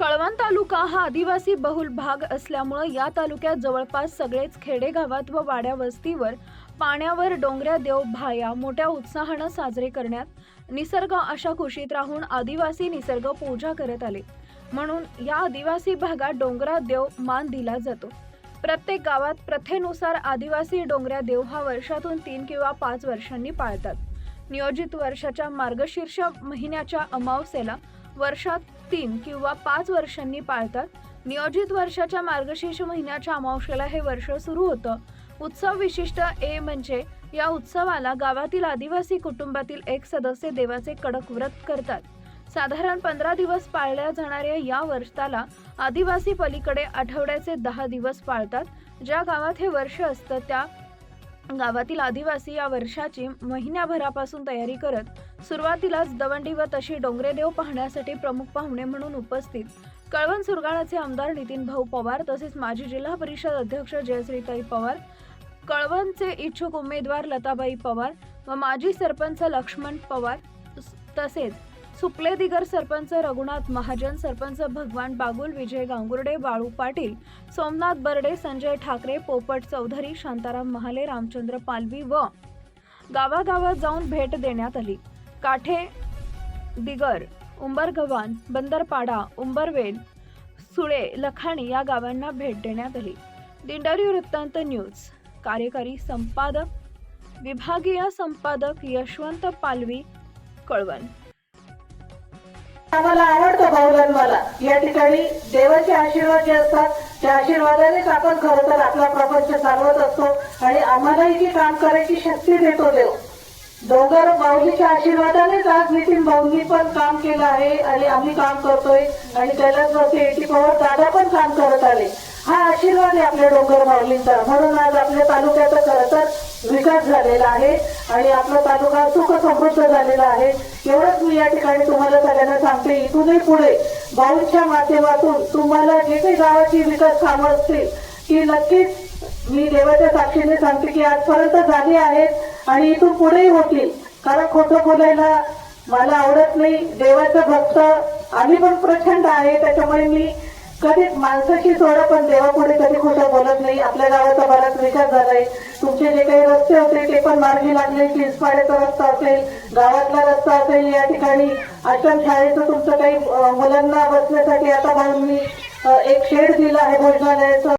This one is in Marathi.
कळवण तालुका हा आदिवासी बहुल भाग असल्यामुळे या तालुक्यात जवळपास सगळेच खेडेगावात व वाड्या वस्तीवर पाण्यावर डोंगऱ्या देव भाया मोठ्या उत्साहाने साजरे करण्यात निसर्ग अशा खुशीत राहून आदिवासी निसर्ग पूजा करत आले। म्हणून या आदिवासी भागात डोंगरा देव मान दिला जातो। प्रत्येक गावात प्रथेनुसार आदिवासी डोंगऱ्या देव हा वर्षातून 3 किंवा 5 वर्षांनी पाळतात। नियोजित वर्षाच्या मार्गशीर्ष महिन्याच्या अमावस्येला वर्षात 3 किंवा 5 वर्षांनी पाळतात। नियोजित वर्षाच्या मार्गशीर्ष महिन्याच्या अमावस्येला हे वर्ष सुरू होतं। उत्सव विशिष्ट म्हणजे या उत्सवाला गावातील आदिवासी कुटुंबातील एक सदस्य देवाचे कडक व्रत करतात। साधारण 15 दिवस पाळल्या जाणाऱ्या या व्रताला आदिवासी पलीकडे आठवड्याचे 10 दिवस पाळतात। ज्या गावात हे वर्ष असतं त्या गावातील आदिवासी या वर्षाची महिन्याभरापासून तयारी करत सुरुवातीलाच दवंडी व तशी डोंगरे देव पाहण्यासाठी प्रमुख पाहुणे म्हणून उपस्थित कळवण सुरगाणाचे आमदार नितीन भाऊ पवार तसेच माजी जिल्हा परिषद अध्यक्ष जयश्रीताई पवार, कळवणचे इच्छुक उमेदवार लताबाई पवार व माजी सरपंच लक्ष्मण पवार तसेच सुपले दिगर सरपंच रघुनाथ महाजन, सरपंच भगवान बागुल, विजय गांगुर्डे, बाळू पाटील, सोमनाथ बर्डे, संजय ठाकरे, पोपट चौधरी, शांताराम महाले, रामचंद्र पालवी व गावागावात जाऊन भेट देण्यात आली। काठे दिगर, उंबरगव्हाण, बंदरपाडा, उंबरवेल, सुळे, लखाणी या गावांना भेट देण्यात आली। दिंडोरी वृत्तांत न्यूज कार्यकारी संपादक, विभागीय संपादक यशवंत पालवी, कळवण। आम्हाला आवडतं बहुलनवाला। या ठिकाणी देवाचे आशीर्वाद जे असतात त्या आशीर्वादानेच आपण खरं तर आपला प्रपंच चालवत असतो आणि आम्हालाही जी काम करायची शक्ती देतो देव। डोंगर माऊलीच्या आशीर्वादानेच आज नितीन भाऊंनी पण काम केलं आहे आणि आम्ही काम करतोय आणि त्यालाच वरती एटी पवार दादा पण काम करत आले। हा आशीर्वाद आहे आपल्या डोंगर माऊलींचा। म्हणून आज आपल्या तालुक्याचा खरं तर विकास झालेला आहे आणि आपला तालुका सुख समृद्ध झालेला आहे। एवढंच मी या ठिकाणी तुम्हाला सगळ्यांना सांगते, इथूनही पुढे भाऊंच्या माध्यमातून तुम्हाला जे काही गावाची विकास कामं असतील ती नक्कीच मी देवाच्या साक्षीने सांगते की आजपर्यंत झाली आहेत आणि इथून पुढेही होतील। कारण खोटं बोलायला मला आवडत नाही। देवाचं भक्त आम्ही पण प्रचंड आहे, त्याच्यामुळे मी कधी माणसाची सोडा पण देवापुढे कधी खोटं बोलत नाही। आपल्या गावाचा बराच विकास झालाय। तुमचे जे काही रस्ते होते ते पण मार्गी लागले। चिंचपाड्याचा रस्ता असेल, गावातला रस्ता असेल, या ठिकाणी आश्रम शाळेचं तुमचं काही मुलांना बसण्यासाठी आता भाऊंनी एक शेड दिला आहे भोजनालयाचं।